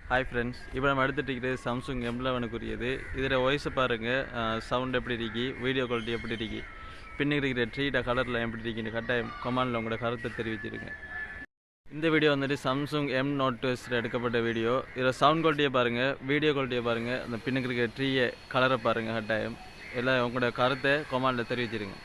Hi friends, இப்போ நம்ம எடுத்துகிட்டு இருக்கிறது சாம்சங் M11 குறியது. இதில் வாய்ஸை பாருங்கள், சவுண்ட் எப்படி இருக்கி, வீடியோ குவாலிட்டி எப்படி இருக்கி, பின்னாடி இருக்கிற ட்ரீட கலரில் எப்படி இருக்குன்னு கட்டாயம் கமெண்டில் உங்களோட கருத்தை தெரிவிச்சிருங்க. இந்த வீடியோ வந்துட்டு சாம்சங் M02s எடுக்கப்பட்ட வீடியோ. இதில் சவுண்ட் குவாலிட்டியை பாருங்கள், வீடியோ குவாலிட்டியை பாருங்கள், அந்த பின்னுக்கு இருக்கிற ட்ரீயை கலரை பாருங்கள். கட்டாயம் எல்லாம் உங்களோட கருத்தை கமெண்டில் தெரிவிச்சிருங்க.